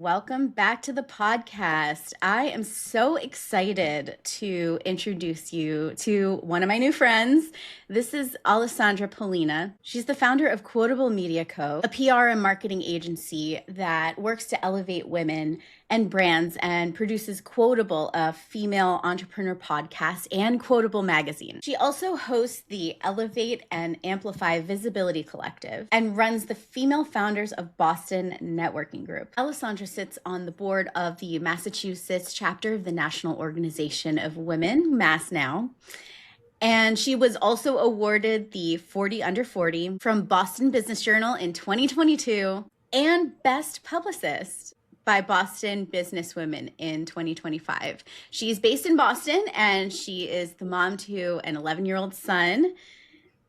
Welcome back to the podcast. I am so excited to introduce you to one of my new friends. This is Alessandra Pollina. She's the founder of Quotable Media Co, a PR and marketing agency that works to elevate women and brands and produces Quotable, a female entrepreneur podcast, and Quotable magazine. She also hosts the Elevate and Amplify Visibility Collective and runs the Female Founders of Boston Networking Group. Alessandra sits on the board of the Massachusetts chapter of the National Organization of Women, MassNow. And she was also awarded the 40 Under 40 from Boston Business Journal in 2022 and Best Publicist by Boston Businesswomen in 2025. She's based in Boston and she is the mom to an 11-year-old son.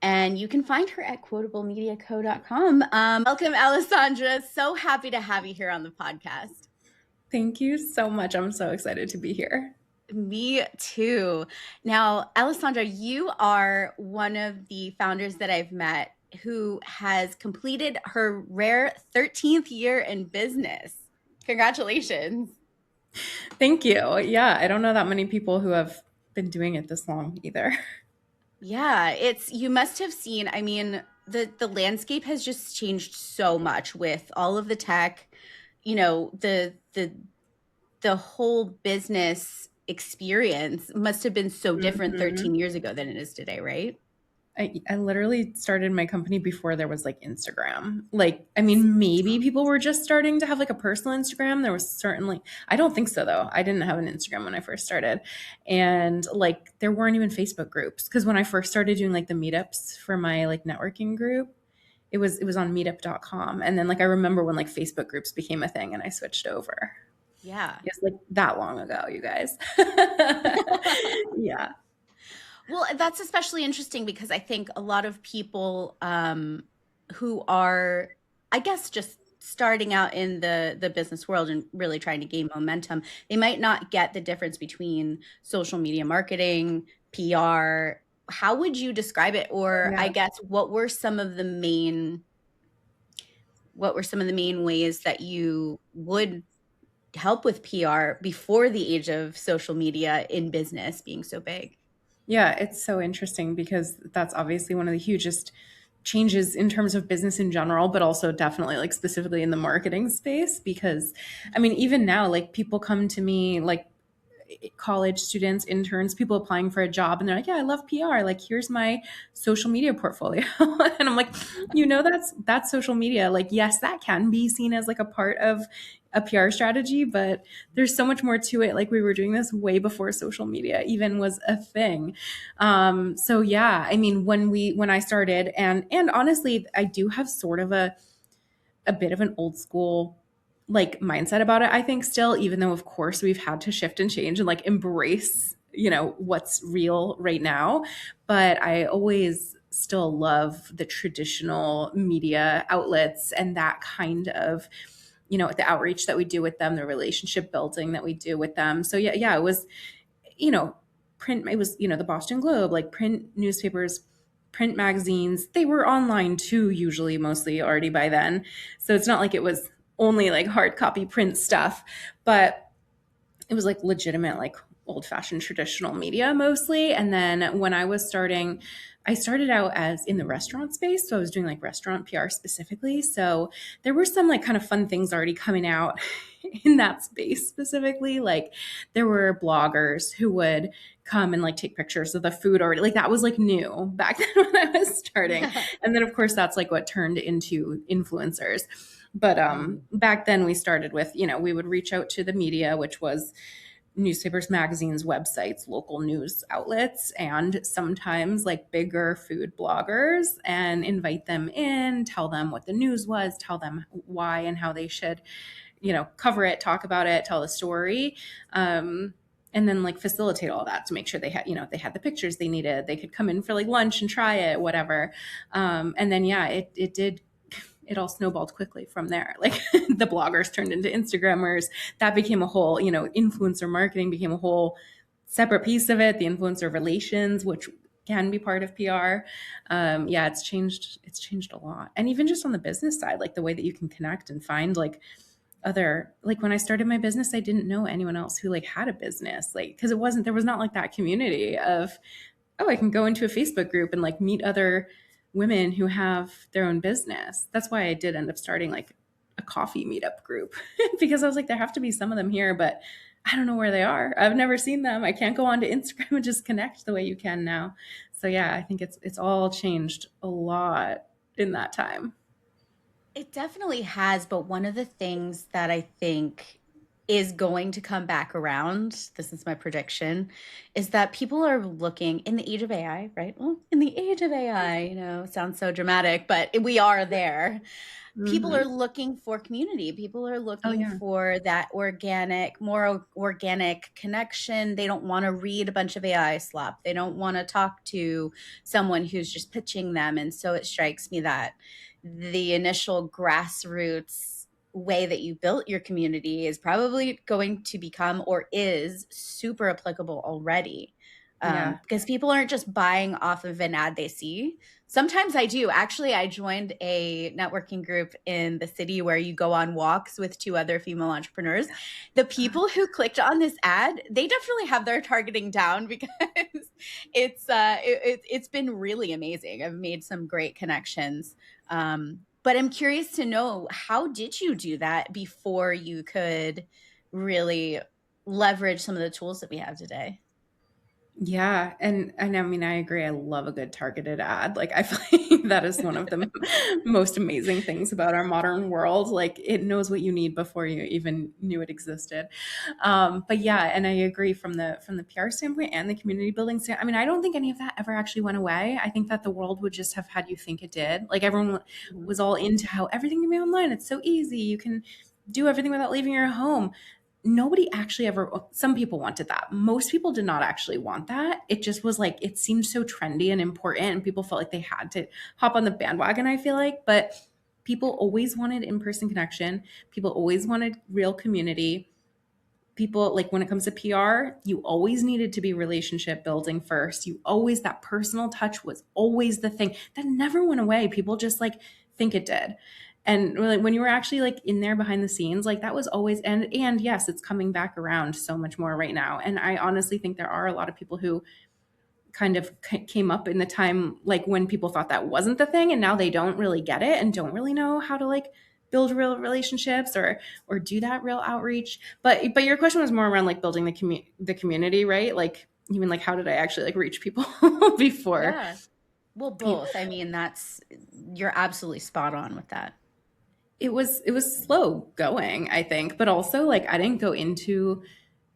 And you can find her at quotablemediaco.com. Welcome, Alessandra. So happy to have you here on the podcast. Thank you so much. I'm so excited to be here. Me too. Now, Alessandra, you are one of the founders that I've met who has completed her rare 13th year in business. Congratulations. Thank you. Yeah, I don't know that many people who have been doing it this long either. Yeah, you must have seen, I mean, the landscape has just changed so much with all of the tech, the whole business experience must have been so different 13 years ago than it is today, right? I literally started my company before there was like Instagram. Maybe people were just starting to have like a personal Instagram. There was certainly, I don't think so though. I didn't have an Instagram when I first started. And like there weren't even Facebook groups. Cause when I first started doing like the meetups for my like networking group, it was on meetup.com. And then like I remember when like Facebook groups became a thing and I switched over. Yeah. It's like that long ago, you guys. Yeah. Well, that's especially interesting because I think a lot of people who are, I guess, just starting out in the business world and really trying to gain momentum, they might not get the difference between social media marketing, PR. How would you describe it? Or I guess what were some of the main ways that you would help with PR before the age of social media in business being so big? Yeah, it's so interesting because that's obviously one of the hugest changes in terms of business in general, but also definitely like specifically in the marketing space. Because I mean, even now, like people come to me, like college students, interns, people applying for a job, and they're like, yeah, I love PR. Like, here's my social media portfolio. And I'm like, that's social media. Like, yes, that can be seen as like a part of a PR strategy, but there's so much more to it. Like we were doing this way before social media even was a thing. So yeah, I mean, when I started, and honestly, I do have sort of a bit of an old school like mindset about it, I think still, even though of course we've had to shift and change and like embrace, what's real right now. But I always still love the traditional media outlets and that kind of, the outreach that we do with them, the relationship building that we do with them. So yeah, it was, print, it was, the Boston Globe, like print newspapers, print magazines. They were online too, usually mostly already by then. So it's not like it was only like hard copy print stuff, but it was like legitimate, like old fashioned traditional media mostly. And then when I was starting, I started out as in the restaurant space. So I was doing like restaurant PR specifically. So there were some like kind of fun things already coming out in that space specifically. Like there were bloggers who would come and like take pictures of the food already. Like that was like new back then when I was starting. And then of course that's like what turned into influencers. But back then we started with, we would reach out to the media, which was newspapers, magazines, websites, local news outlets, and sometimes like bigger food bloggers, and invite them in, tell them what the news was, tell them why and how they should, cover it, talk about it, tell the story. And then like facilitate all that to make sure they had, they had the pictures they needed. They could come in for like lunch and try it, whatever. And then, yeah, it all snowballed quickly from there. Like the bloggers turned into Instagrammers. That became a whole, influencer marketing became a whole separate piece of it. The influencer relations, which can be part of PR. Yeah, it's changed a lot. And even just on the business side, like the way that you can connect and find like other, like when I started my business, I didn't know anyone else who like had a business, like because there was not like that community of, oh, I can go into a Facebook group and like meet other women who have their own business. That's why I did end up starting like a coffee meetup group because I was like, there have to be some of them here, but I don't know where they are. I've never seen them. I can't go onto Instagram and just connect the way you can now. So yeah, I think it's all changed a lot in that time. It definitely has, but one of the things that I think is going to come back around, this is my prediction, is that people are looking in the age of AI, right? Well, in the age of AI, sounds so dramatic, but we are there. People are Mm-hmm. looking for community. People are Oh looking yeah. for that more organic connection. They don't want to read a bunch of AI slop. They don't want to talk to someone who's just pitching them. And so it strikes me that the initial grassroots way that you built your community is probably going to become or is super applicable already. Yeah. Because people aren't just buying off of an ad they see. Sometimes I do. Actually, I joined a networking group in the city where you go on walks with two other female entrepreneurs. The people who clicked on this ad, they definitely have their targeting down because it's been really amazing. I've made some great connections. But I'm curious to know, how did you do that before you could really leverage some of the tools that we have today? Yeah, and I mean I agree. I love a good targeted ad. Like I feel like that is one of the most amazing things about our modern world. Like it knows what you need before you even knew it existed. But yeah, and I agree from the PR standpoint and the community building standpoint. I mean, I don't think any of that ever actually went away. I think that the world would just have had you think it did. Like everyone Mhm. was all into how everything can be online. It's so easy. You can do everything without leaving your home. Nobody actually ever, some people wanted that. Most people did not actually want that. It just was like it seemed so trendy and important and people felt like they had to hop on the bandwagon, I feel like. But people always wanted in-person connection. People always wanted real community. People, like when it comes to PR, you always needed to be relationship building first. You always, that personal touch was always the thing that never went away. People just like think it did. And like when you were actually like in there behind the scenes, like that was always, and yes, it's coming back around so much more right now. And I honestly think there are a lot of people who kind of came up in the time like when people thought that wasn't the thing and now they don't really get it and don't really know how to like build real relationships or do that real outreach. But your question was more around like building the community, right? Like you mean like how did I actually like reach people before? Yeah. Well, both. I mean, you're absolutely spot on with that. It was slow going, I think, but also like I didn't go into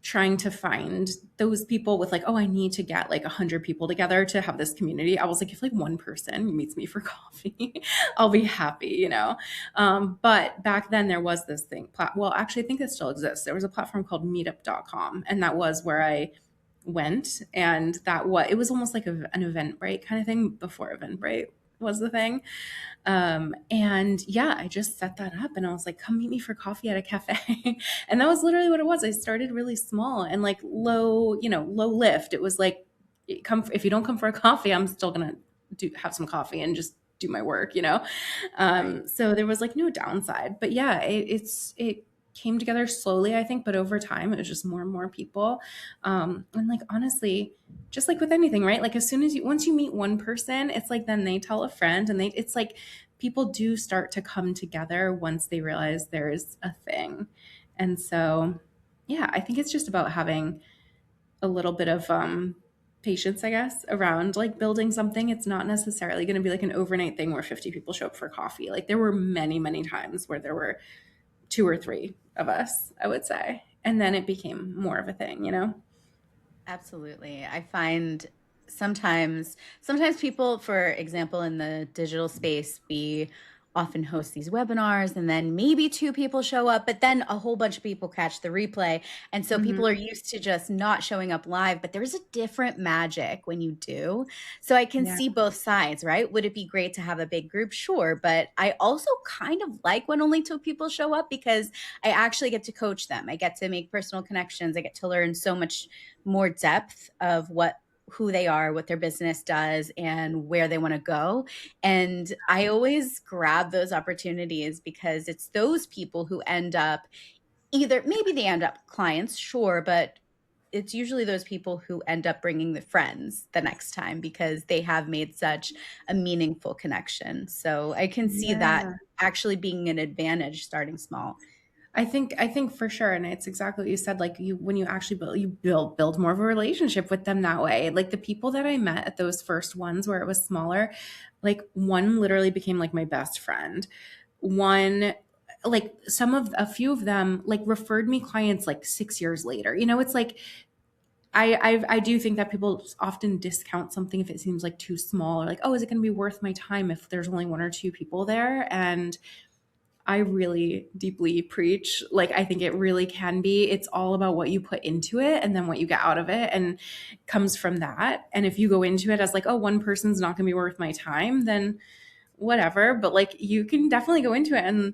trying to find those people with like, oh, I need to get like 100 people together to have this community. I was like, if like one person meets me for coffee, I'll be happy, you know. But back then there was this thing. Well, actually, I think it still exists. There was a platform called Meetup.com, and that was where I went, and it was almost like an Eventbrite kind of thing before Eventbrite was the thing. And yeah, I just set that up and I was like, come meet me for coffee at a cafe. And that was literally what it was. I started really small and like low, low lift. It was like, if you don't come for a coffee, I'm still going to have some coffee and just do my work. Right. So there was like no downside, but yeah, it came together slowly, I think, but over time it was just more and more people. And like, honestly, just like with anything, right? Like as soon as once you meet one person, it's like, then they tell a friend and it's like, people do start to come together once they realize there is a thing. And so, yeah, I think it's just about having a little bit of patience, I guess, around like building something. It's not necessarily going to be like an overnight thing where 50 people show up for coffee. Like there were many, many times where there were two or three of us, I would say. And then it became more of a thing. Absolutely. I find sometimes people, for example, in the digital space, we often host these webinars and then maybe two people show up, but then a whole bunch of people catch the replay. And so people are Hmm. used to just not showing up live, but there's a different magic when you do. So I can Yeah. see both sides, right? Would it be great to have a big group? Sure. But I also kind of like when only two people show up because I actually get to coach them. I get to make personal connections. I get to learn so much more depth of what who they are, what their business does, and where they want to go. And I always grab those opportunities because it's those people who end up either, maybe they end up clients, sure, but it's usually those people who end up bringing the friends the next time because they have made such a meaningful connection. So I can see that Yeah. actually being an advantage starting small. I think for sure, and it's exactly what you said. Like you, when you actually build more of a relationship with them that way. Like the people that I met at those first ones where it was smaller, like one literally became like my best friend. One, like a few of them like referred me clients like 6 years later. It's like I do think that people often discount something if it seems like too small, or like, oh, is it going to be worth my time if there's only one or two people there? And I really deeply preach. Like, I think it really can be. It's all about what you put into it and then what you get out of it, and comes from that. And if you go into it as like, oh, one person's not going to be worth my time, then whatever. But like, you can definitely go into it, and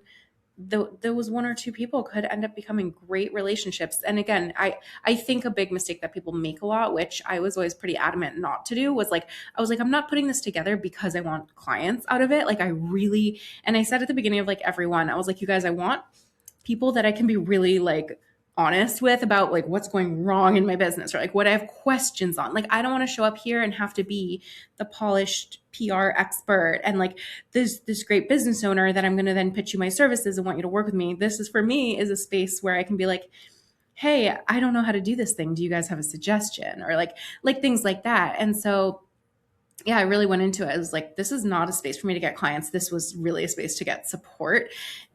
there was one or two people could end up becoming great relationships. And again, I think a big mistake that people make a lot, which I was always pretty adamant not to do, was like, I was like, I'm not putting this together because I want clients out of it. Like I really, and I said at the beginning of like everyone, I was like, you guys, I want people that I can be really like honest with about like what's going wrong in my business, or like what I have questions on. Like I don't want to show up here and have to be the polished PR expert and like this great business owner that I'm going to then pitch you my services and want you to work with me. This is, for me, is a space where I can be like, hey, I don't know how to do this thing. Do you guys have a suggestion? Or like things like that. And so yeah, I really went into it. I was like, this is not a space for me to get clients. This was really a space to get support,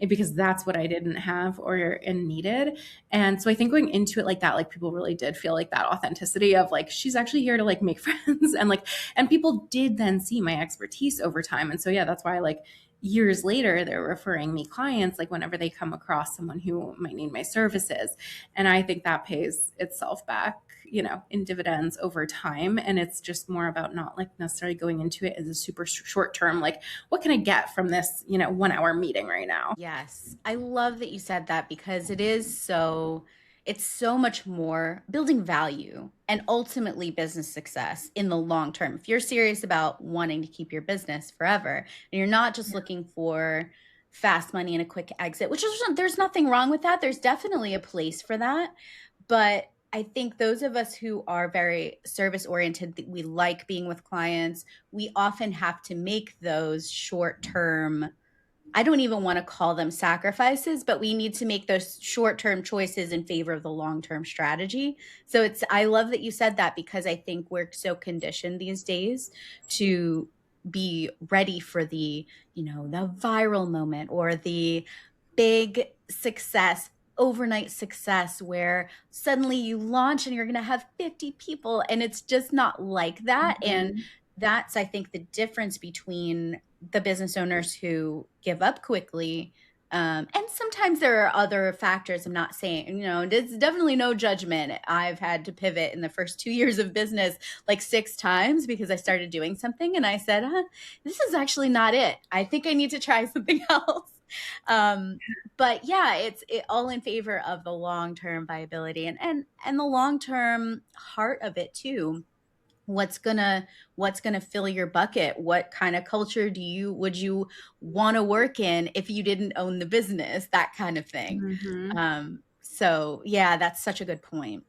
because that's what I didn't have or and needed. And so I think going into it like that, like people really did feel like that authenticity of like, she's actually here to like make friends, and like, and people did then see my expertise over time. And so, yeah, that's why like years later, they're referring me clients, like whenever they come across someone who might need my services. And I think that pays itself back, in dividends over time. And it's just more about not like necessarily going into it as a super short term, like, what can I get from this, 1 hour meeting right now? Yes. I love that you said that because it's so much more building value and ultimately business success in the long term. If you're serious about wanting to keep your business forever and you're not just looking for fast money and a quick exit, which is, there's nothing wrong with that. There's definitely a place for that. But I think those of us who are very service oriented, we like being with clients, we often have to make those short term, I don't even want to call them sacrifices, but we need to make those short-term choices in favor of the long-term strategy. So I love that you said that because I think we're so conditioned these days to be ready for the viral moment or the big success, overnight success where suddenly you launch and you're going to have 50 people, and it's just not like that. And Mhm. that's, I think, the difference between the business owners who give up quickly. And sometimes there are other factors. I'm not saying, it's definitely no judgment. I've had to pivot in the first 2 years of business like 6 times because I started doing something and I said, this is actually not it. I think I need to try something else. Um, but yeah, it's all in favor of the long-term viability and the long-term heart of it too. What's gonna fill your bucket? What kind of culture would you want to work in if you didn't own the business? That kind of thing. Mhm. So yeah, that's such a good point.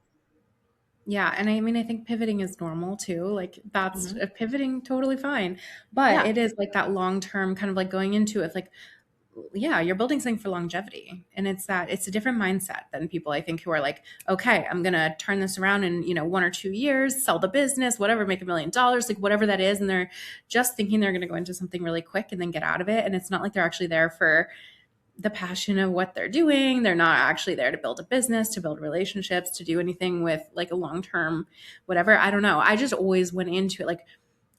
Yeah, and I mean, I think pivoting is normal too. Like that's Mhm. pivoting totally fine. But Yeah. it is like that long term kind of like going into it, like, yeah, you're building something for longevity. And it's a different mindset than people I think who are like, okay, I'm gonna turn this around in, 1 or 2 years, sell the business, whatever, make $1 million, like whatever that is. And they're just thinking they're gonna go into something really quick and then get out of it. And it's not like they're actually there for the passion of what they're doing. They're not actually there to build a business, to build relationships, to do anything with like a long term, whatever. I don't know. I just always went into it like,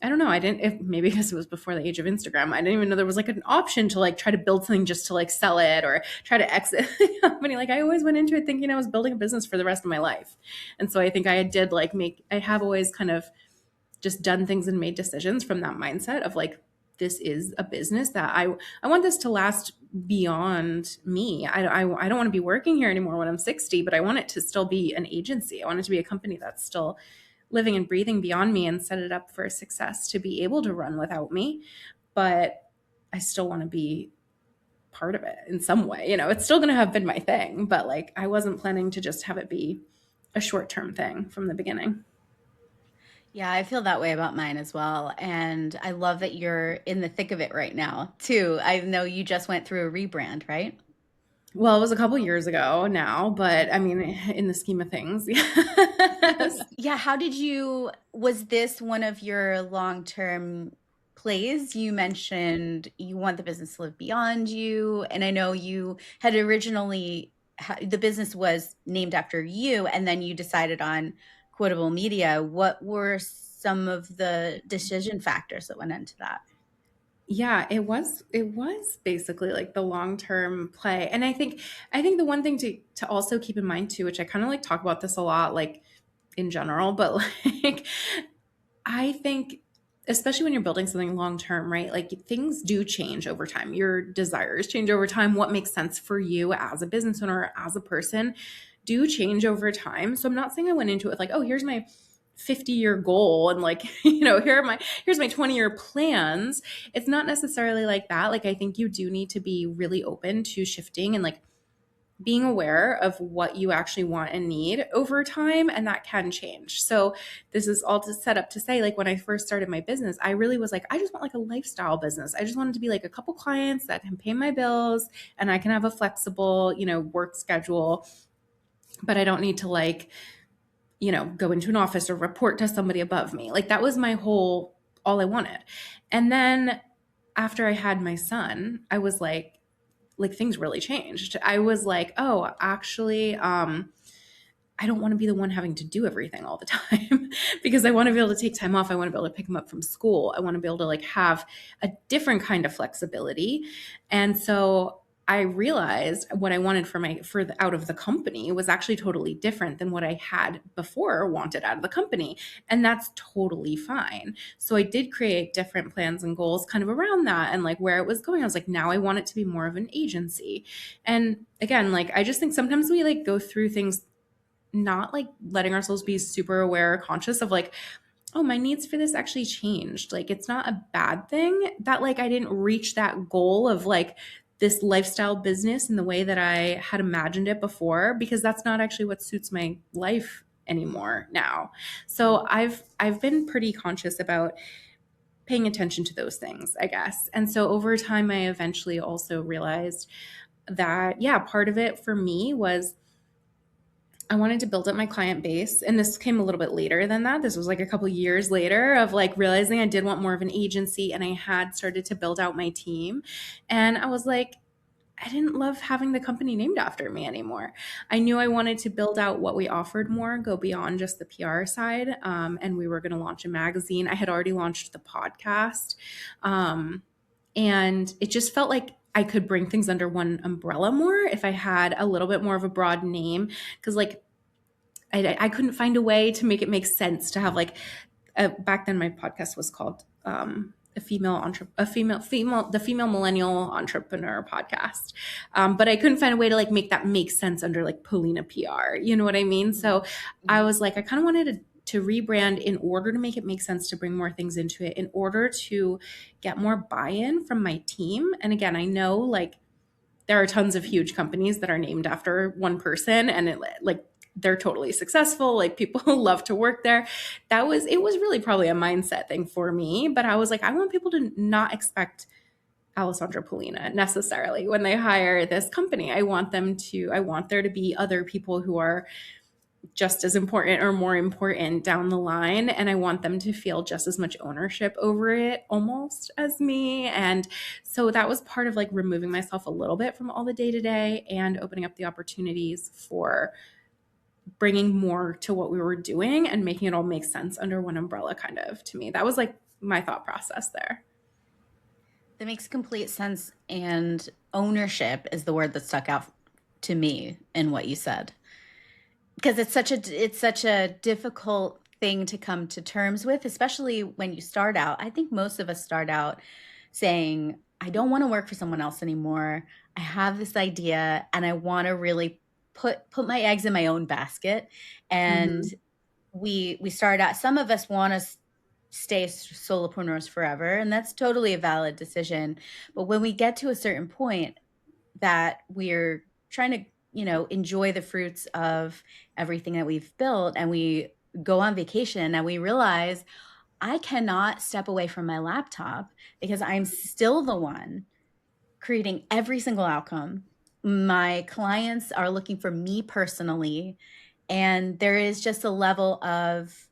I don't know. I didn't, if maybe because it was before the age of Instagram, I didn't even know there was like an option to like try to build something just to like sell it or try to exit the company. Like I always went into it thinking I was building a business for the rest of my life. And so I think I have always kind of just done things and made decisions from that mindset of like, this is a business that I want this to last beyond me. I don't want to be working here anymore when I'm 60, but I want it to still be an agency. I want it to be a company that's still living and breathing beyond me and set it up for success to be able to run without me. But I still want to be part of it in some way. It's still going to have been my thing, but like I wasn't planning to just have it be a short-term thing from the beginning. Yeah, I feel that way about mine as well. And I love that you're in the thick of it right now, too. I know you just went through a rebrand, right? Well, it was a couple years ago now, but I mean, in the scheme of things, yes. Yeah, how did you, was this one of your long-term plays? You mentioned you want the business to live beyond you, and I know you had originally, the business was named after you, and then you decided on Quotable Media. What were some of the decision factors that went into that? Yeah, it was basically like the long-term play. And I think the one thing to also keep in mind too, which I kind of like talk about this a lot, like in general, but like I think, especially when you're building something long term, right? Like things do change over time. Your desires change over time. What makes sense for you as a business owner, as a person, do change over time. So I'm not saying I went into it with like, oh, here's my 50-year goal and like, here's my 20-year plans. It's not necessarily like that. Like I think you do need to be really open to shifting and like being aware of what you actually want and need over time, and that can change. So this is all to set up to say, like when I first started my business, I really was like, I just want like a lifestyle business. I just wanted to be like a couple clients that can pay my bills and I can have a flexible, work schedule, but I don't need to like, go into an office or report to somebody above me. Like that was my whole, all I wanted. And then after I had my son, I was like things really changed. I was like, oh, actually, I don't want to be the one having to do everything all the time because I want to be able to take time off. I want to be able to pick him up from school. I want to be able to like have a different kind of flexibility. And so I realized what I wanted for the out of the company was actually totally different than what I had before wanted out of the company. And that's totally fine. So I did create different plans and goals kind of around that and like where it was going. I was like, now I want it to be more of an agency. And again, like I just think sometimes we like go through things not like letting ourselves be super aware or conscious of like, oh, my needs for this actually changed. Like it's not a bad thing that like I didn't reach that goal of like this lifestyle business in the way that I had imagined it before, because that's not actually what suits my life anymore now. So I've been pretty conscious about paying attention to those things, I guess. And so over time I eventually also realized that yeah, part of it for me was I wanted to build up my client base. And this came a little bit later than that. This was like a couple years later of like realizing I did want more of an agency, and I had started to build out my team. And I was like, I didn't love having the company named after me anymore. I knew I wanted to build out what we offered more, go beyond just the PR side. And we were going to launch a magazine. I had already launched the podcast. And it just felt like I could bring things under one umbrella more if I had a little bit more of a broad name. Because like I couldn't find a way to make it make sense to have like back then my podcast was called the female millennial entrepreneur podcast, but I couldn't find a way to like make that make sense under like Pollina PR. You know what I mean? So I was like, I kind of wanted to rebrand in order to make it make sense, to bring more things into it, in order to get more buy-in from my team. And again, I know like there are tons of huge companies that are named after one person, and it like they're totally successful. Like people love to work there. It was really probably a mindset thing for me, but I was like, I want people to not expect Alessandra Pollina necessarily when they hire this company. I want there to be other people who are just as important or more important down the line. And I want them to feel just as much ownership over it almost as me. And so that was part of like removing myself a little bit from all the day to day and opening up the opportunities for bringing more to what we were doing and making it all make sense under one umbrella kind of. To me, that was like my thought process there. That makes complete sense. And ownership is the word that stuck out to me in what you said. Because it's such a difficult thing to come to terms with, especially when you start out. I think most of us start out saying, I don't want to work for someone else anymore. I have this idea and I want to really put my eggs in my own basket. And we start out, some of us want to stay solopreneurs forever, and that's totally a valid decision. But when we get to a certain point that we're trying to, enjoy the fruits of everything that we've built, and we go on vacation and we realize I cannot step away from my laptop because I'm still the one creating every single outcome. My clients are looking for me personally, and there is just a level of,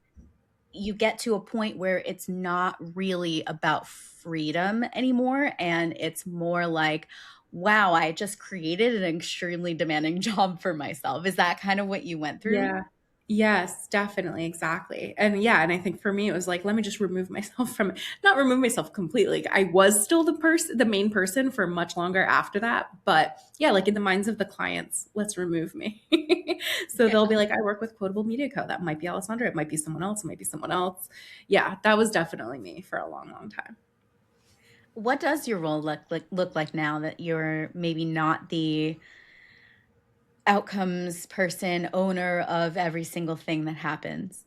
you get to a point where it's not really about freedom anymore, and it's more like, wow, I just created an extremely demanding job for myself. Is that kind of what you went through? Yeah. Yes, definitely. Exactly. And yeah, and I think for me, it was like, let me just remove myself from it. Not remove myself completely. I was still the main person for much longer after that. But yeah, like in the minds of the clients, let's remove me. So they'll be Yeah. like, I work with Quotable Media Co. That might be Alessandra. It might be someone else. It might be someone else. Yeah, that was definitely me for a long, long time. What does your role look like now that you're maybe not the outcomes person, owner of every single thing that happens?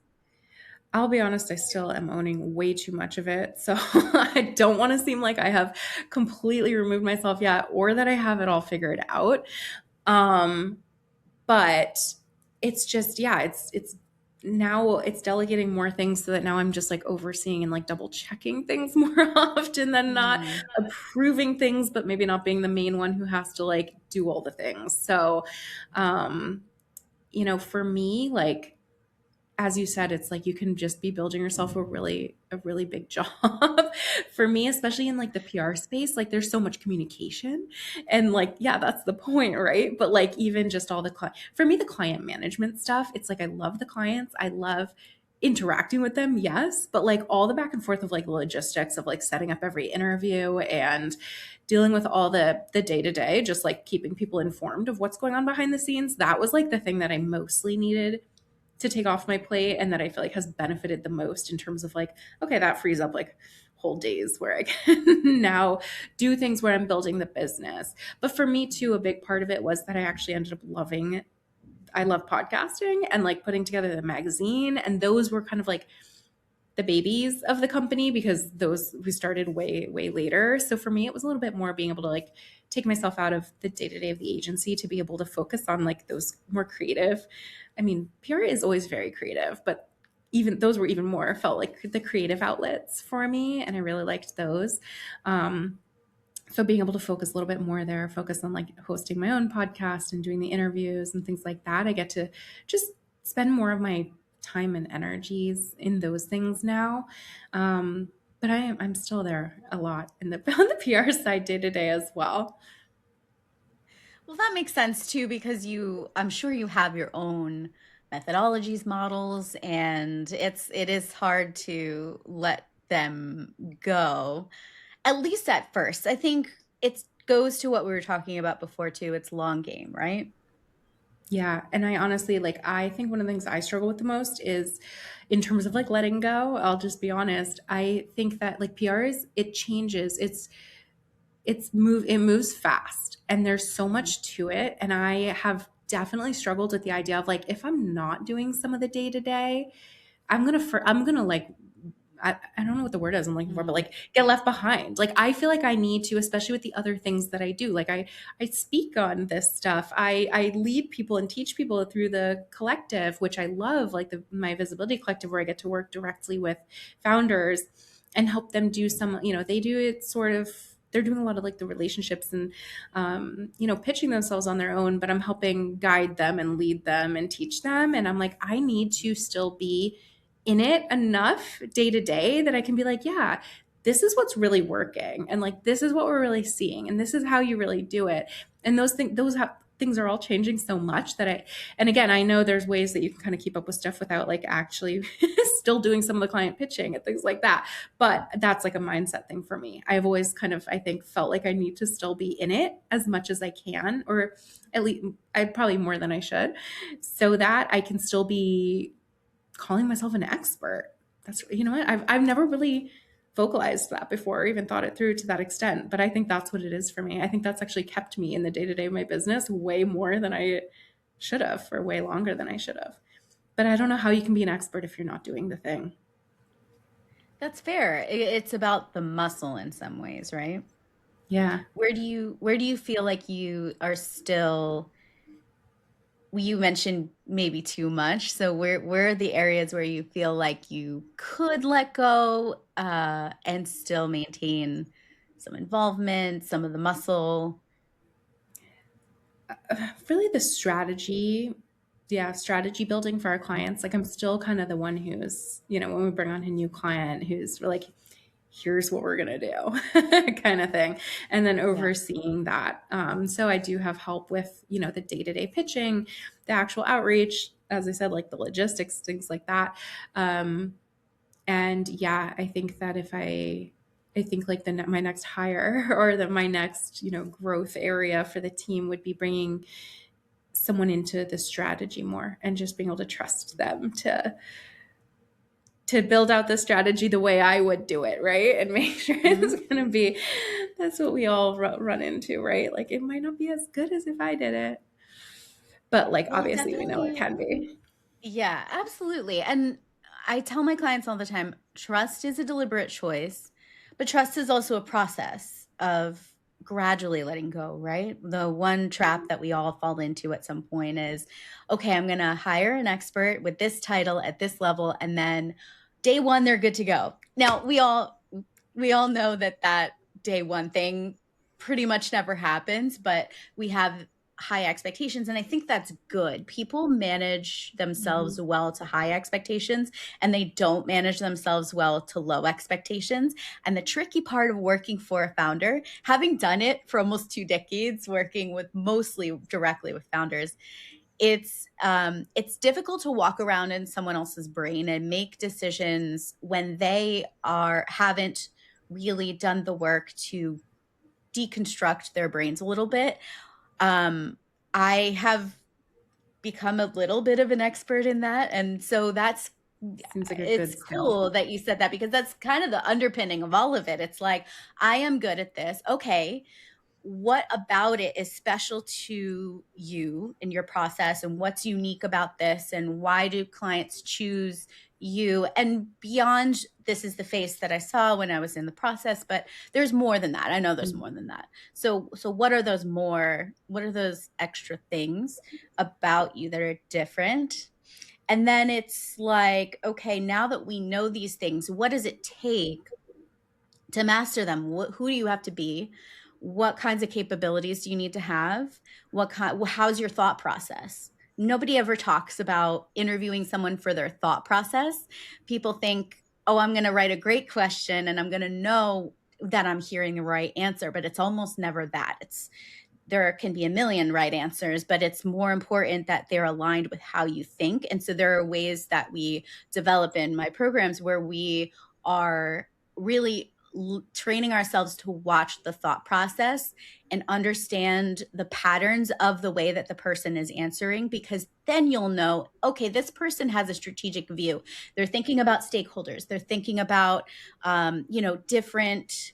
I'll be honest, I still am owning way too much of it. So I don't want to seem like I have completely removed myself yet or that I have it all figured out. Um, but it's just, yeah, it's now it's delegating more things so that now I'm just like overseeing and like double checking things more often than not, Mm. approving things, but maybe not being the main one who has to like do all the things. So, um, for me, like, as you said, it's like you can just be building yourself a really big job. For me, especially in like the PR space, like there's so much communication, and like yeah, that's the point, right? But like even just all the for me, the client management stuff, it's like I love the clients, I love interacting with them, yes, but like all the back and forth of like logistics of like setting up every interview and dealing with all the day to day, just like keeping people informed of what's going on behind the scenes, that was like the thing that I mostly needed to take off my plate and that I feel like has benefited the most in terms of like, okay, that frees up like whole days where I can now do things where I'm building the business. But for me too, a big part of it was that I actually ended up I love podcasting and like putting together the magazine. And those were kind of like the babies of the company because those we started way, way later. So for me, it was a little bit more being able to like take myself out of the day to day of the agency to be able to focus on like those more creative. I mean, PR is always very creative, but even those were even more felt like the creative outlets for me. And I really liked those. Um, so being able to focus a little bit more there, focus on like hosting my own podcast and doing the interviews and things like that, I get to just spend more of my time and energies in those things now. But I'm still there a lot in the on the PR side day to day as well. Well, that makes sense too, because I'm sure you have your own methodologies, models, and it is hard to let them go, at least at first. I think it goes to what we were talking about before too. It's long game, right? Yeah. And I honestly, like, I think one of the things I struggle with the most is in terms of like letting go. I'll just be honest. I think that like PR it changes. It moves fast and there's so much to it. And I have definitely struggled with the idea of like, if I'm not doing some of the day to day, I'm gonna like I don't know what the word is I'm looking for, but Mm. like get left behind. Like I feel like I need to, especially with the other things that I do. Like I speak on this stuff. I lead people and teach people through the collective, which I love, like my visibility collective, where I get to work directly with founders and help them do some. They do it sort of. They're doing a lot of like the relationships and pitching themselves on their own, but I'm helping guide them and lead them and teach them. And I'm like, I need to still be in it enough day to day that I can be like, yeah, this is what's really working. And like, this is what we're really seeing. And this is how you really do it. And things are all changing so much and again, I know there's ways that you can kind of keep up with stuff without like actually still doing some of the client pitching and things like that. But that's like a mindset thing for me. I've always kind of, I think, felt like I need to still be in it as much as I can, or at least I probably more than I should, so that I can still be calling myself an expert. That's, what, I've never really vocalized that before or even thought it through to that extent, but I think that's what it is for me. I think that's actually kept me in the day-to-day of my business way more than I should have, for way longer than I should have. But I don't know how you can be an expert if you're not doing the thing. That's fair. It's about the muscle in some ways, right? Yeah. Where do you feel like you are still, well, you mentioned maybe too much. So where are the areas where you feel like you could let go and still maintain some involvement, some of the muscle? Really the strategy, yeah, strategy building for our clients. Like I'm still kind of the one who's, when we bring on a new client who's like, here's what we're going to do kind of thing. And then Yeah. overseeing that. So I do have help with, the day-to-day pitching, the actual outreach, as I said, like the logistics, things like that. And yeah, I think that I think like my next hire or my next, growth area for the team would be bringing someone into the strategy more and just being able to trust them to build out the strategy the way I would do it, right? And make sure it's Mhm. going to be, that's what we all run into, right? Like it might not be as good as if I did it, but like Well, it obviously we know it definitely, can be. yeah, absolutely. And I tell my clients all the time, trust is a deliberate choice, but trust is also a process of gradually letting go, right? The one trap that we all fall into at some point is, okay, I'm going to hire an expert with this title at this level, and then day one they're good to go. Now, we all know that day one thing pretty much never happens, but we have high expectations, and I think that's good. People manage themselves Mhm. well to high expectations, and they don't manage themselves well to low expectations. And the tricky part of working for a founder, having done it for almost 2 decades, working with mostly directly with founders, it's difficult to walk around in someone else's brain and make decisions when they haven't really done the work to deconstruct their brains a little bit. um, I have become a little bit of an expert in that. And so Seems like a it's good skill. cool that you said that, because that's kind of the underpinning of all of it. It's like, I am good at this. Okay, what about it is special to you in your process, and what's unique about this, and why do clients choose you? And beyond, this is the face that I saw when I was in the process, but there's more than that. I know there's more than that. So what are those extra things about you that are different? And then it's like, okay, now that we know these things, what does it take to master them? Who do you have to be? What kinds of capabilities do you need to have? How's your thought process? Nobody ever talks about interviewing someone for their thought process. People think, oh, I'm going to write a great question and I'm going to know that I'm hearing the right answer, but it's almost never that. There can be a million right answers, but it's more important that they're aligned with how you think. And so there are ways that we develop in my programs where we are really training ourselves to watch the thought process and understand the patterns of the way that the person is answering, because then you'll know, okay, this person has a strategic view. They're thinking about stakeholders. They're thinking about, different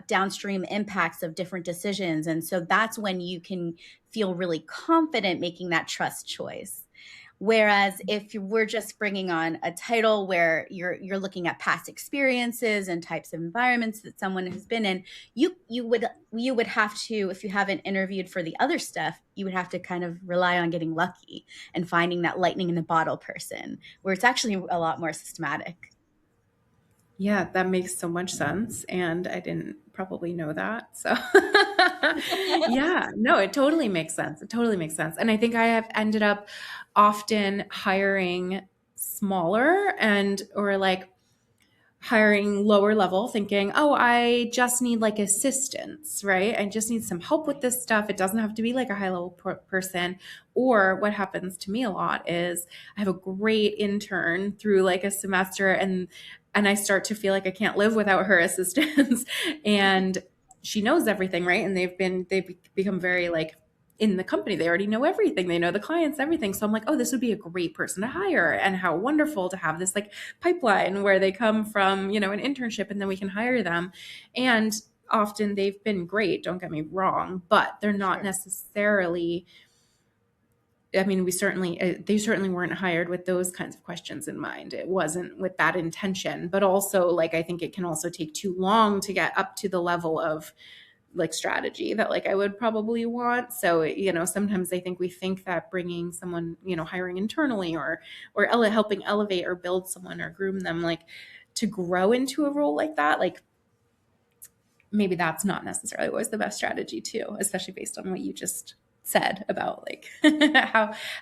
downstream impacts of different decisions. And so that's when you can feel really confident making that trust choice. Whereas if we're just bringing on a title where you're looking at past experiences and types of environments that someone has been in, you would have to, if you haven't interviewed for the other stuff, you would have to kind of rely on getting lucky and finding that lightning in the bottle person, where it's actually a lot more systematic. Yeah, that makes so much sense. And I didn't probably know that. So, yeah, no, it totally makes sense. It totally makes sense. And I think I have ended up often hiring smaller or like hiring lower level, thinking, oh, I just need like assistance, right? I just need some help with this stuff. It doesn't have to be like a high level person. Or what happens to me a lot is I have a great intern through like a semester, and I start to feel like I can't live without her assistance. And she knows everything, right? And they've become very like in the company. They already know everything. They know the clients, everything. So I'm like, oh, this would be a great person to hire. And how wonderful to have this like pipeline where they come from, an internship, and then we can hire them. And often they've been great, don't get me wrong, but they're not Sure. necessarily I mean, they certainly weren't hired with those kinds of questions in mind. It wasn't with that intention, but also like, I think it can also take too long to get up to the level of like strategy that like I would probably want. So, sometimes I think we think that bringing someone, hiring internally or helping elevate or build someone or groom them, like to grow into a role like that, like maybe that's not necessarily always the best strategy too, especially based on what you just said about like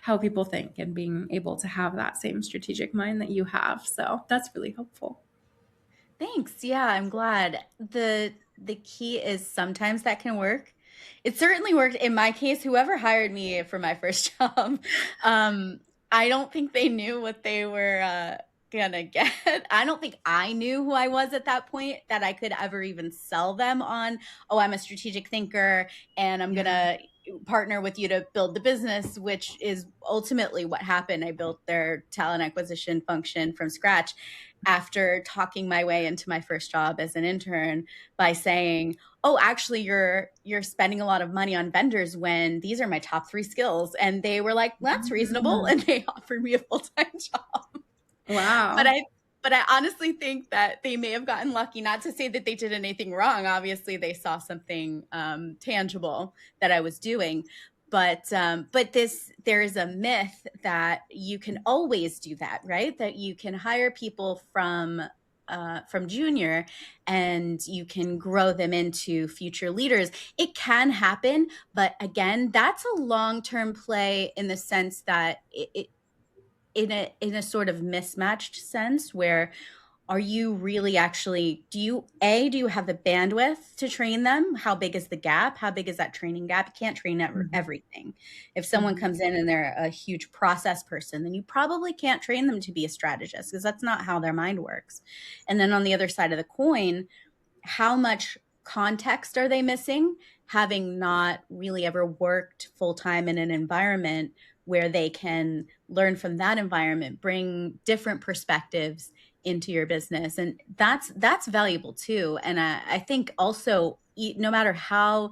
how people think and being able to have that same strategic mind that you have. So that's really helpful. Thanks. Yeah, I'm glad. The key is sometimes that can work. It certainly worked in my case. Whoever hired me for my first job, um, I don't think they knew what they were gonna get. I don't think I knew who I was at that point that I could ever even sell them on, oh, I'm a strategic thinker and I'm Yeah. gonna partner with you to build the business, which is ultimately what happened. I built their talent acquisition function from scratch after talking my way into my first job as an intern by saying, "Oh, actually you're spending a lot of money on vendors when these are my top 3 skills." And they were like, well, "That's reasonable." And they offered me a full-time job. But Wow. I honestly think that they may have gotten lucky. Not to say that they did anything wrong. Obviously, they saw something tangible that I was doing. But there is a myth that you can always do that, right? That you can hire people from junior and you can grow them into future leaders. It can happen, but again, that's a long-term play in the sense that in a sort of mismatched sense where are you really actually do you have the bandwidth to train them? How big is the gap? How big is that training gap? You can't train Mhm. everything. If someone Mhm. comes in and they're a huge process person, then you probably can't train them to be a strategist because that's not how their mind works. And then on the other side of the coin, how much context are they missing, having not really ever worked full time in an environment where they can learn from that environment, bring different perspectives into your business, and that's valuable too. And I think also, no matter how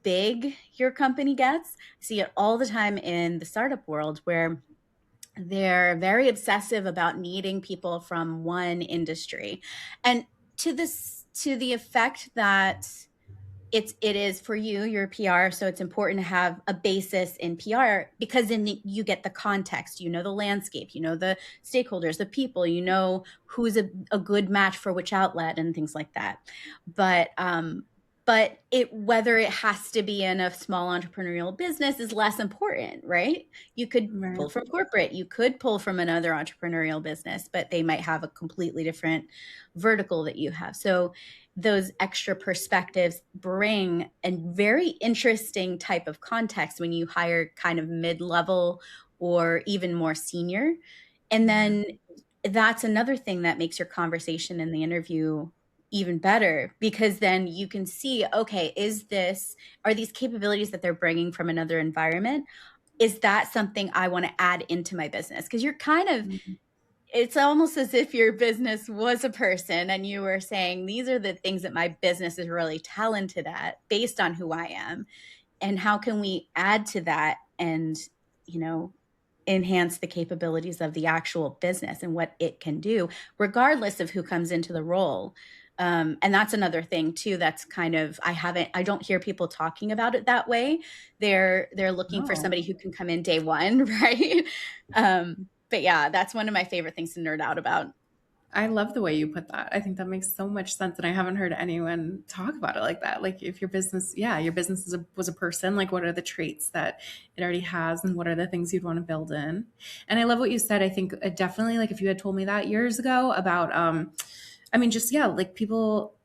big your company gets, I see it all the time in the startup world where they're very obsessive about needing people from one industry, and to the effect that it is for you, your PR. So it's important to have a basis in PR because then you get the context, you know, the landscape, you know, the stakeholders, the people, you know, who's a good match for which outlet and things like that. But, but whether it has to be in a small entrepreneurial business is less important, right? You could Right. pull from corporate, you could pull from another entrepreneurial business, but they might have a completely different vertical that you have. So those extra perspectives bring a very interesting type of context when you hire kind of mid-level or even more senior. And Yeah. then that's another thing that makes your conversation in the interview even better because then you can see, okay, are these capabilities that they're bringing from another environment? Is that something I want to add into my business? Because you're kind of Mhm. it's almost as if your business was a person and you were saying, these are the things that my business is really talented at based on who I am. And how can we add to that and, you know, enhance the capabilities of the actual business and what it can do, regardless of who comes into the role. And that's another thing too. That's kind of I don't hear people talking about it that way. They're looking for Oh. somebody who can come in day one, right? But yeah, that's one of my favorite things to nerd out about. I love the way you put that. I think that makes so much sense. And I haven't heard anyone talk about it like that. Like if your business, yeah, your business was a person, like what are the traits that it already has and what are the things you'd want to build in? And I love what you said. I think definitely like if you had told me that years ago about, I mean, just, yeah, like people,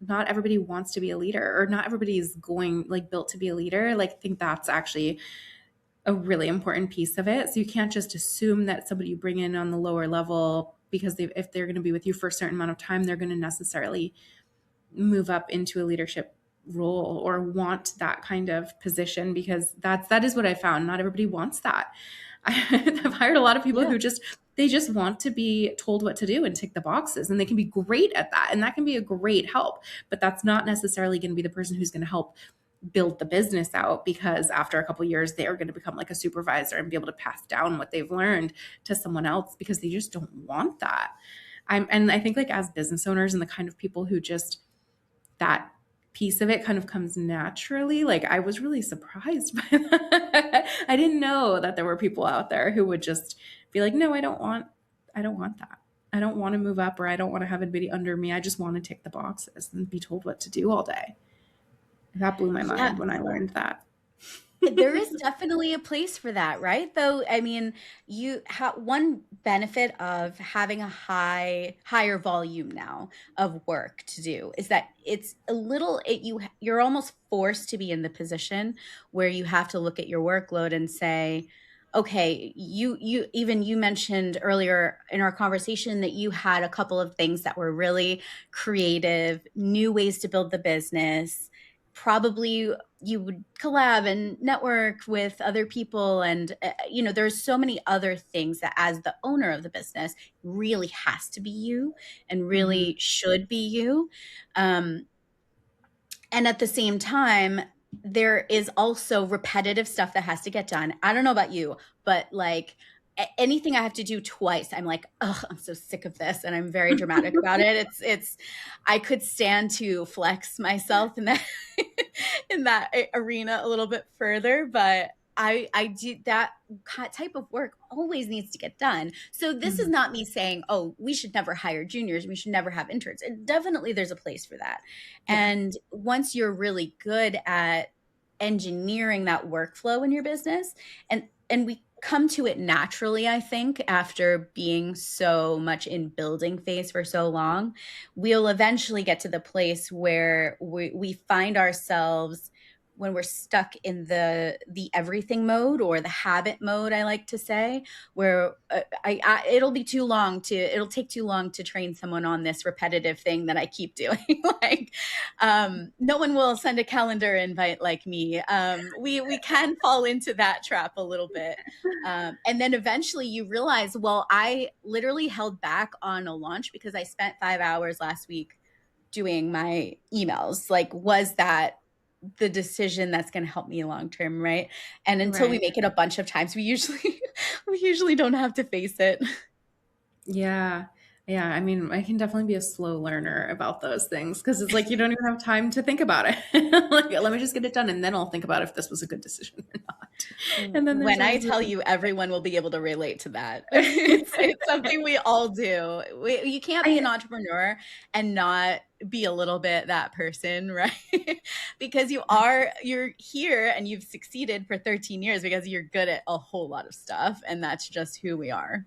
not everybody wants to be a leader or not everybody is going like built to be a leader. Like I think that's actually a really important piece of it. So you can't just assume that somebody you bring in on the lower level because if they're going to be with you for a certain amount of time, they're going to necessarily move up into a leadership role or want that kind of position because that is what I found. Not everybody wants that. I've hired a lot of people Yeah. who they just want to be told what to do and tick the boxes and they can be great at that and that can be a great help, but that's not necessarily going to be the person who's going to help build the business out, because after a couple of years they are going to become like a supervisor and be able to pass down what they've learned to someone else, because they just don't want that. And I think like as business owners and the kind of people who just, that piece of it kind of comes naturally. Like I was really surprised by that. I didn't know that there were people out there who would just be like, no, I don't want that. I don't want to move up, or I don't want to have anybody under me. I just want to tick the boxes and be told what to do all day. That blew my Yeah, mind when I learned that. there is definitely a place for that, right? Though, I mean, one benefit of having a higher volume now of work to do is that it's a little you're almost forced to be in the position where you have to look at your workload and say, okay, you mentioned earlier in our conversation that you had a couple of things that were really creative, new ways to build the business. Probably you would collab and network with other people, and there's so many other things that as the owner of the business really has to be you and Mhm. really should be you. um, and at the same time, there is also repetitive stuff that has to get done. I don't know about you, but like anything I have to do twice, I'm like, oh, I'm so sick of this. And I'm very dramatic about it. I could stand to flex myself in that, in that arena a little bit further, but I do that type of work always needs to get done. So this is Mhm. not me saying, oh, we should never hire juniors. We should never have interns. And definitely there's a place for that. Yeah. And once you're really good at engineering that workflow in your business, and we come to it naturally, I think, after being so much in building phase for so long, we'll eventually get to the place where we find ourselves when we're stuck in the everything mode, or the habit mode, I like to say, where it'll take too long to train someone on this repetitive thing that I keep doing. Like, no one will send a calendar invite like me. We can fall into that trap a little bit. And then eventually you realize, well, I literally held back on a launch because I spent 5 hours last week doing my emails. Like, was that the decision that's going to help me long term, right? And until we Right. make it a bunch of times, we usually we usually don't have to face it. Yeah. Yeah. I mean, I can definitely be a slow learner about those things, because it's like you don't even have time to think about it. Like, let me just get it done and then I'll think about if this was a good decision or not. And then there's When I always tell the you, everyone will be able to relate to that. It's something we all do. You can't be an I entrepreneur and not be a little bit that person, right? Because you're here and you've succeeded for 13 years because you're good at a whole lot of stuff, and that's just who we are.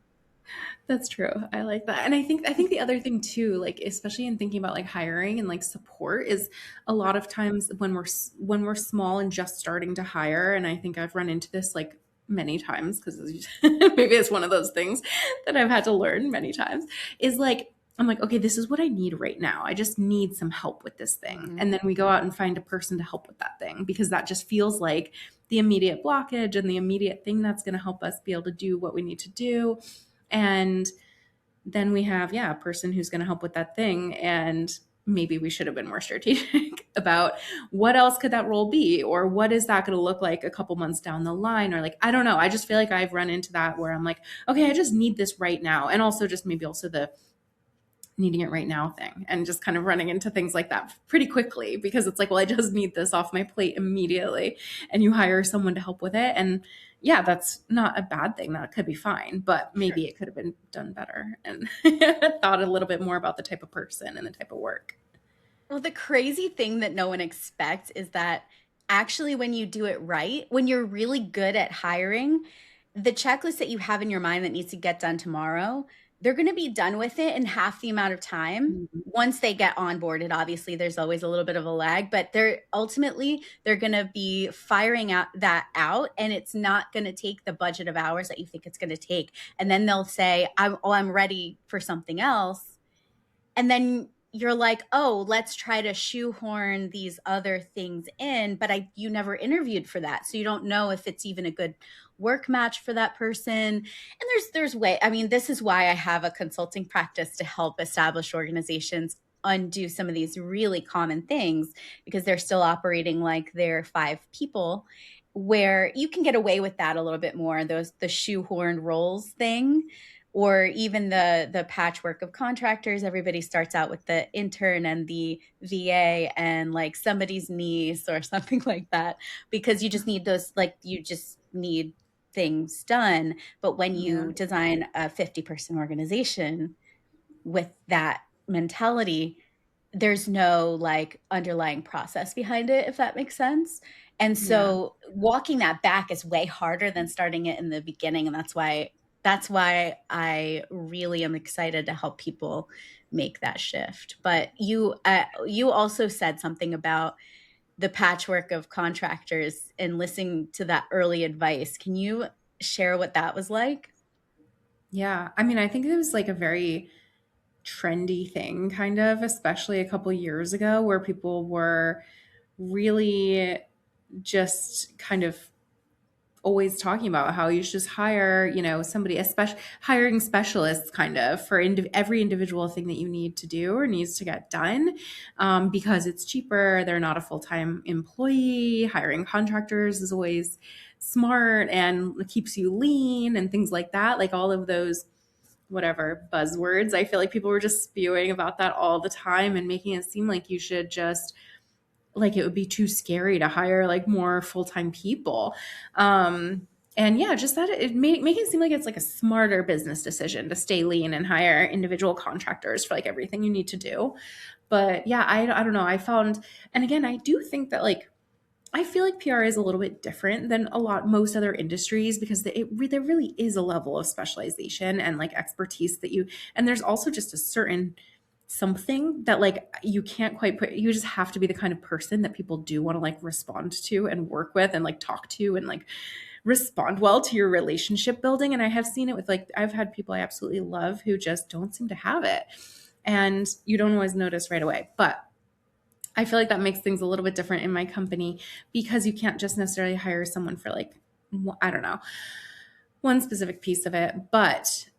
That's true. I like that. And I think the other thing too, like especially in thinking about like hiring and like support, is a lot of times when we're small and just starting to hire, and I think I've run into this like many times, because maybe it's one of those things that I've had to learn many times, is like I'm like, okay, this is what I need right now. I just need some help with this thing. Mhm. And then we go out and find a person to help with that thing, because that just feels like the immediate blockage and the immediate thing that's going to help us be able to do what we need to do. And then we have, yeah, a person who's going to help with that thing. And maybe we should have been more strategic about what else could that role be, or what is that going to look like a couple months down the line, or like, I don't know. I just feel like I've run into that where I'm like, okay, I just need this right now. And also just maybe also the needing it right now thing, and just kind of running into things like that pretty quickly, because it's like, well, I just need this off my plate immediately, and you hire someone to help with it. And yeah, that's not a bad thing, that could be fine, but Sure. maybe it could have been done better, and thought a little bit more about the type of person and the type of work. Well, the crazy thing that no one expects is that actually, when you do it right, when you're really good at hiring, the checklist that you have in your mind that needs to get done tomorrow, they're going to be done with it in half the amount of time Mhm. once they get onboarded. Obviously, there's always a little bit of a lag, but they're going to be firing out, and it's not going to take the budget of hours that you think it's going to take. And then they'll say, I'm ready for something else, and then you're like, oh, let's try to shoehorn these other things in, but you never interviewed for that, so you don't know if it's even a good work match for that person. And there's way, I mean, this is why I have a consulting practice to help establish organizations undo some of these really common things because they're still operating like they're 5 people, where you can get away with that a little bit more, the shoehorned roles thing, or even the patchwork of contractors. Everybody starts out with the intern and the VA and like somebody's niece or something like that, because you just need those, like you just need things done. But when Yeah. you design a 50-person organization with that mentality, there's no like underlying process behind it, if that makes sense. And Yeah. so walking that back is way harder than starting it in the beginning. And that's why I really am excited to help people make that shift. But you also said something about the patchwork of contractors and listening to that early advice. Can you share what that was like? Yeah. I mean, I think it was like a very trendy thing, kind of, especially a couple years ago, where people were really just kind of always talking about how you should just hire, somebody, especially hiring specialists kind of for every individual thing that you need to do or needs to get done, because it's cheaper. They're not a full-time employee. Hiring contractors is always smart and keeps you lean and things like that. Like all of those whatever buzzwords. I feel like people were just spewing about that all the time and making it seem like you should just like it would be too scary to hire like more full-time people. And yeah, just that make it seem like it's like a smarter business decision to stay lean and hire individual contractors for like everything you need to do. But yeah, I don't know. I found, and again, I do think that like I feel like PR is a little bit different than most other industries because there really is a level of specialization and like expertise that and there's also just a certain something that like you can't quite put, you just have to be the kind of person that people do want to like respond to and work with and like talk to and like respond well to your relationship building. And I have seen it with like, I've had people I absolutely love who just don't seem to have it. And you don't always notice right away. But I feel like that makes things a little bit different in my company because you can't just necessarily hire someone for like, I don't know, one specific piece of it. But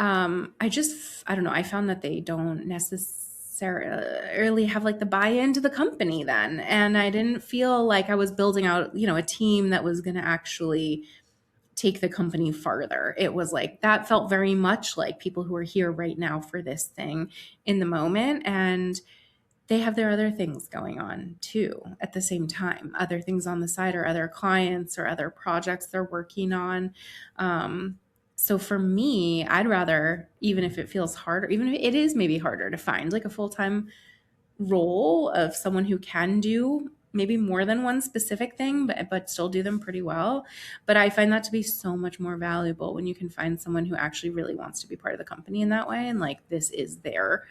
I don't know. I found that they don't necessarily have like the buy-in to the company then. And I didn't feel like I was building out, a team that was going to actually take the company farther. It was like, that felt very much like people who are here right now for this thing in the moment. And they have their other things going on too at the same time, other things on the side or other clients or other projects they're working on. So for me, I'd rather, even if it feels harder, even if it is maybe harder to find like a full-time role of someone who can do maybe more than one specific thing, but still do them pretty well. But I find that to be so much more valuable when you can find someone who actually really wants to be part of the company in that way. And like, this is their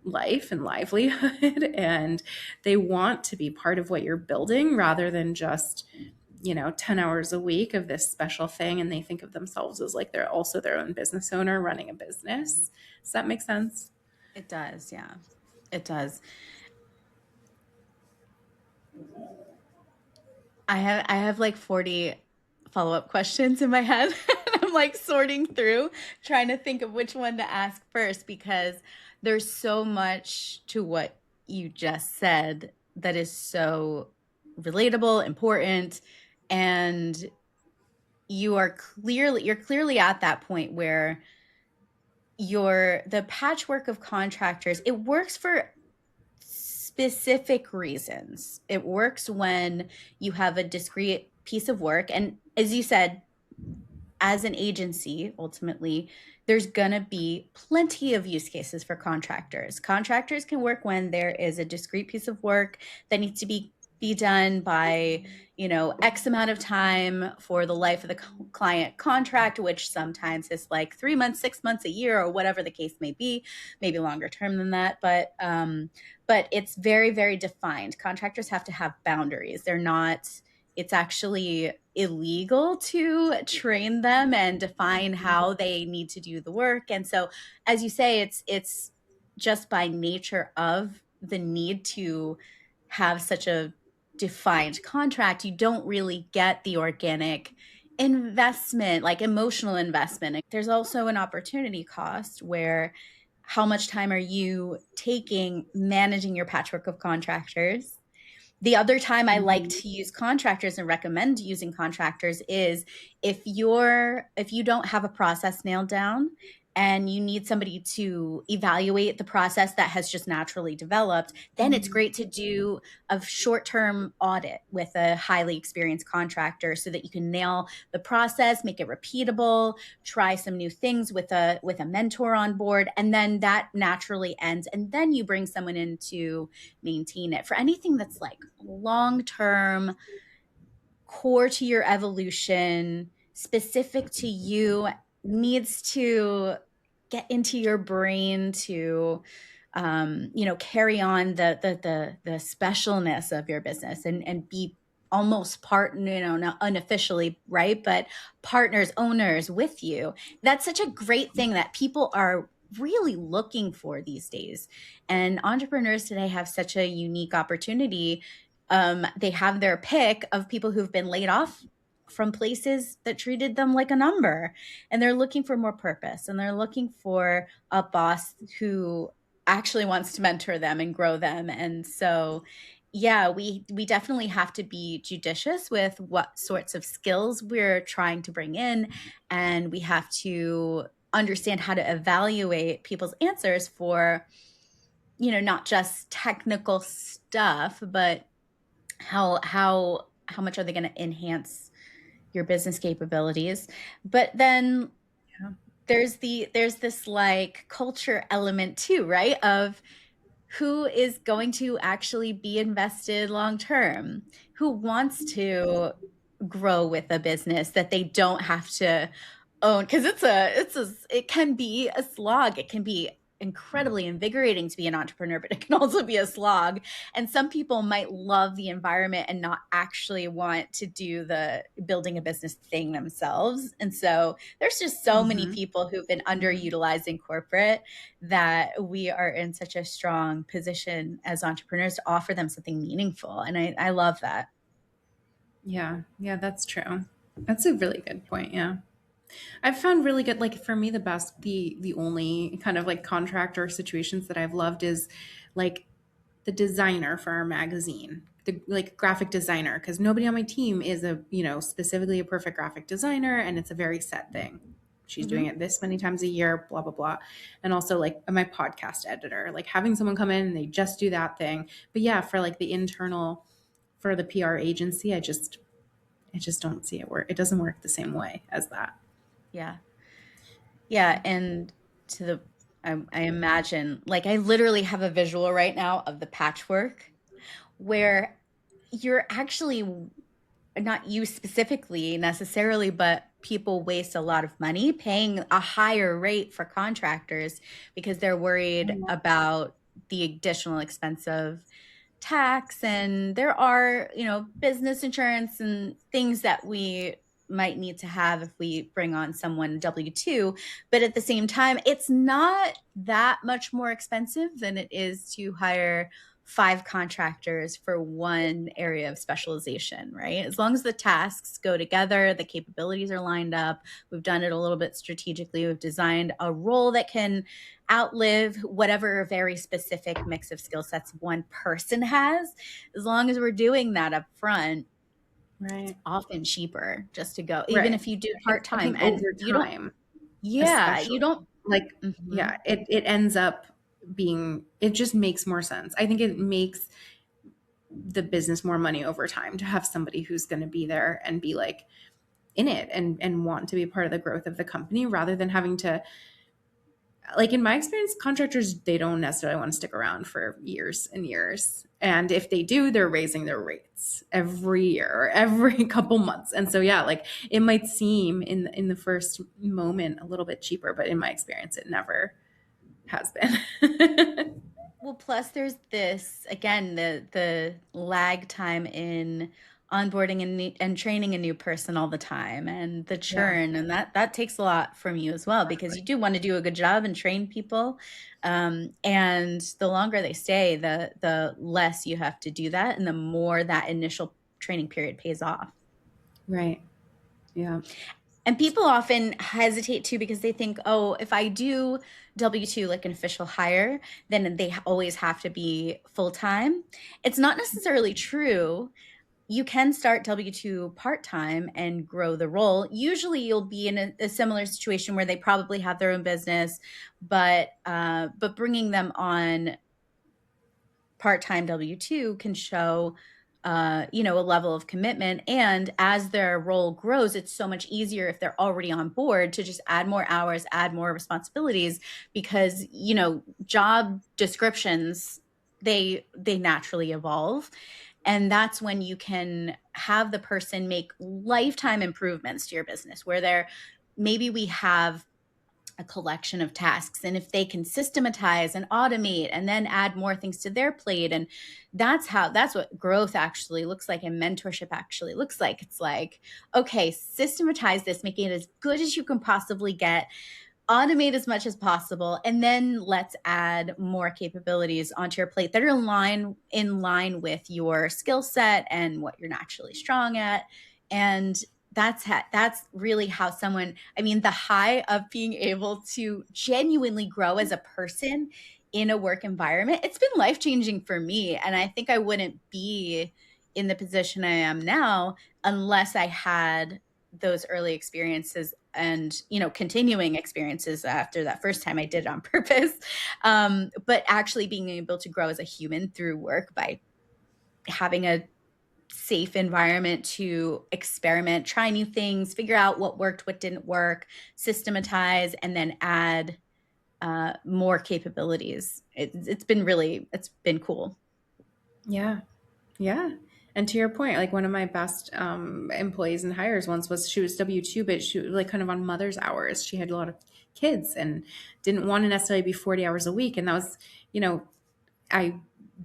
life and livelihood and they want to be part of what you're building rather than just 10 hours a week of this special thing, and they think of themselves as like they're also their own business owner running a business. Does that make sense? It does, yeah. It does. I have like 40 follow-up questions in my head. I'm like sorting through, trying to think of which one to ask first because there's so much to what you just said that is so relatable, important, and you're clearly at that point where the patchwork of contractors, it works for specific reasons. It works when you have a discrete piece of work. And as you said, as an agency, ultimately, there's going to be plenty of use cases for contractors. Contractors can work when there is a discrete piece of work that needs to be done by, X amount of time for the life of the client contract, which sometimes is like 3 months, 6 months, a year, or whatever the case may be, maybe longer term than that. But it's very, very defined. Contractors have to have boundaries. They're not, it's actually illegal to train them and define how they need to do the work. And so, as you say, it's just by nature of the need to have such a defined contract, you don't really get the organic investment, like emotional investment. There's also an opportunity cost where how much time are you taking managing your patchwork of contractors? The other time I like Mhm. to use contractors and recommend using contractors is if you don't have a process nailed down and you need somebody to evaluate the process that has just naturally developed, then it's Mhm. great to do a short-term audit with a highly experienced contractor so that you can nail the process, make it repeatable, try some new things with a mentor on board, and then that naturally ends. And then you bring someone in to maintain it. For anything that's like long term, core to your evolution, specific to you, needs to get into your brain to carry on the specialness of your business and be almost part, not unofficially, right, but partners, owners with you. That's such a great thing that people are really looking for these days. And entrepreneurs today have such a unique opportunity. They have their pick of people who've been laid off from places that treated them like a number, and they're looking for more purpose, and they're looking for a boss who actually wants to mentor them and grow them. And so yeah, we definitely have to be judicious with what sorts of skills we're trying to bring in, and we have to understand how to evaluate people's answers for not just technical stuff, but how much are they going to enhance your business capabilities. But then Yeah. there's this like culture element too, right, of who is going to actually be invested long term, who wants to grow with a business that they don't have to own, because it can be a slog. It can be incredibly invigorating to be an entrepreneur, but it can also be a slog. And some people might love the environment and not actually want to do the building a business thing themselves. And so there's just so many Mhm. people who've been underutilized in corporate that we are in such a strong position as entrepreneurs to offer them something meaningful. And I love that. Yeah. Yeah, that's true. That's a really good point. Yeah. I've found really good, like for me, the only kind of like contractor situations that I've loved is like the designer for our magazine, the like graphic designer, because nobody on my team is specifically a perfect graphic designer, and it's a very set thing. She's doing Hmm. it this many times a year, blah blah blah. And also like my podcast editor, like having someone come in and they just do that thing. But yeah, for like the internal, for the PR agency, I just don't see it work. It doesn't work the same way as that. Yeah. Yeah. And to the, I imagine, like, I literally have a visual right now of the patchwork where you're actually, not you specifically necessarily, but people waste a lot of money paying a higher rate for contractors because they're worried about the additional expense of tax, and there are business insurance and things that we might need to have if we bring on someone W-2. But at the same time, it's not that much more expensive than it is to hire five contractors for one area of specialization, right? As long as the tasks go together, the capabilities are lined up, we've done it a little bit strategically, we've designed a role that can outlive whatever very specific mix of skill sets one person has. As long as we're doing that up front, it's Right. often cheaper just to go, even Right. if you do And part I time think and over you don't, time, yeah, you especially, don't. like, Mhm. yeah, it ends up being, it just makes more sense. I think it makes the business more money over time to have somebody who's going to be there and be like in it and want to be part of the growth of the company rather than having to, like in my experience, contractors, they don't necessarily want to stick around for years and years. And if they do, they're raising their rates every year or every couple months. And so yeah, like it might seem in the first moment a little bit cheaper, but in my experience, it never has been. Well, plus there's this again, the lag time in onboarding and training a new person all the time, and the Yeah, churn, and that takes a lot from you as well, because exactly. you do want to do a good job and train people, and the longer they stay, the less you have to do that, and the more that initial training period pays off. Right. Yeah. And people often hesitate too because they think, oh, if I do W-2 like an official hire, then they always have to be full time. It's not necessarily true. You can start W-2 part-time and grow the role. Usually you'll be in a similar situation where they probably have their own business, but bringing them on part-time W-2 can show a level of commitment. And as their role grows, it's so much easier if they're already on board to just add more hours, add more responsibilities, because, job descriptions, they naturally evolve. And that's when you can have the person make lifetime improvements to your business, where maybe we have a collection of tasks, and if they can systematize and automate and then add more things to their plate, and that's what growth actually looks like, and mentorship actually looks like. It's like, okay, systematize this, make it as good as you can possibly get, automate as much as possible, and then let's add more capabilities onto your plate that are in line with your skill set and what you're naturally strong at. And that's really how the high of being able to genuinely grow as a person in a work environment, it's been life-changing for me. And I think I wouldn't be in the position I am now unless I had those early experiences and continuing experiences after that first time I did it on purpose, but actually being able to grow as a human through work by having a safe environment to experiment, try new things, figure out what worked, what didn't work, systematize, and then add more capabilities. It's been cool. Yeah. Yeah. And to your point, like one of my best employees and hires once she was W-2, but she was like kind of on mother's hours. She had a lot of kids and didn't want to necessarily be 40 hours a week. And that was,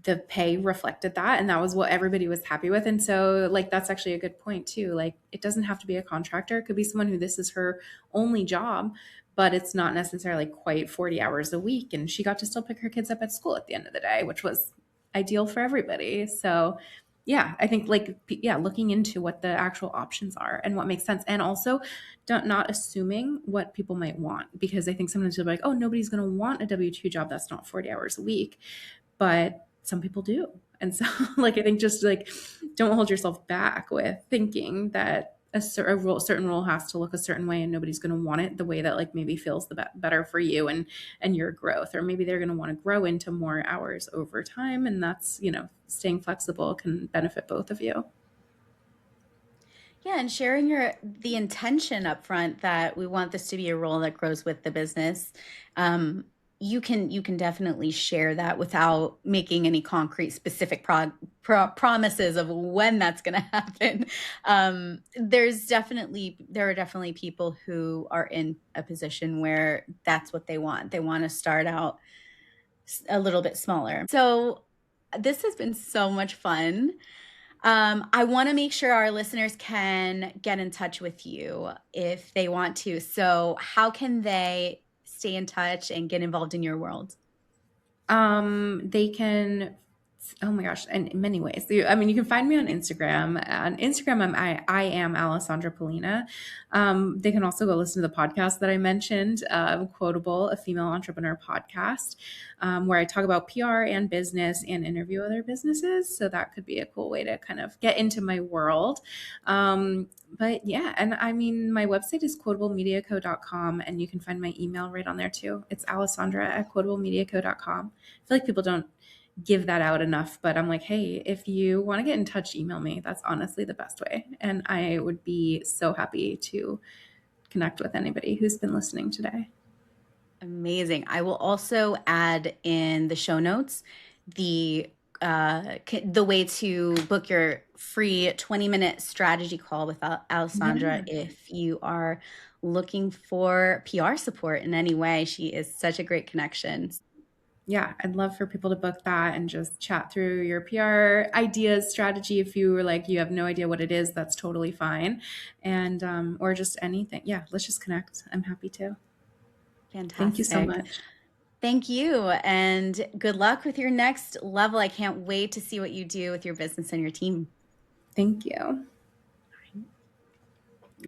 the pay reflected that. And that was what everybody was happy with. And so like, that's actually a good point too. Like it doesn't have to be a contractor. It could be someone who this is her only job, but it's not necessarily quite 40 hours a week. And she got to still pick her kids up at school at the end of the day, which was ideal for everybody. So yeah, I think looking into what the actual options are and what makes sense. And also not assuming what people might want, because I think sometimes you'll be like, oh, nobody's going to want a W-2 job that's not 40 hours a week. But some people do. And so like, I think just like, don't hold yourself back with thinking that a certain role has to look a certain way and nobody's going to want it the way that like maybe feels better for you and your growth, or maybe they're going to want to grow into more hours over time. And that's, staying flexible can benefit both of you. Yeah, and sharing the intention up front that we want this to be a role that grows with the business. You can definitely share that without making any concrete specific promises of when that's going to happen. There are definitely people who are in a position where that's what they want. They want to start out a little bit smaller. So this has been so much fun. I want to make sure our listeners can get in touch with you if they want to. So how can they stay in touch and get involved in your world? They can, oh my gosh, in many ways. You can find me on Instagram. On Instagram, I am Alessandra Pollina. They can also go listen to the podcast that I mentioned, Quotable, a female entrepreneur podcast, where I talk about PR and business and interview other businesses. So that could be a cool way to kind of get into my world. But yeah, and my website is quotablemediaco.com, and you can find my email right on there too. It's alessandra@quotablemediaco.com. I feel like people don't give that out enough, but I'm like, hey, if you want to get in touch, email me. That's honestly the best way. And I would be so happy to connect with anybody who's been listening today. Amazing. I will also add in the show notes the way to book your free 20-minute strategy call with Alessandra if you are looking for PR support in any way. She is such a great connection. Yeah, I'd love for people to book that and just chat through your PR ideas, strategy. If you were like, you have no idea what it is, that's totally fine. And, or just anything. Yeah, let's just connect. I'm happy to. Fantastic. Thank you so much. Thank you. And good luck with your next level. I can't wait to see what you do with your business and your team. Thank you.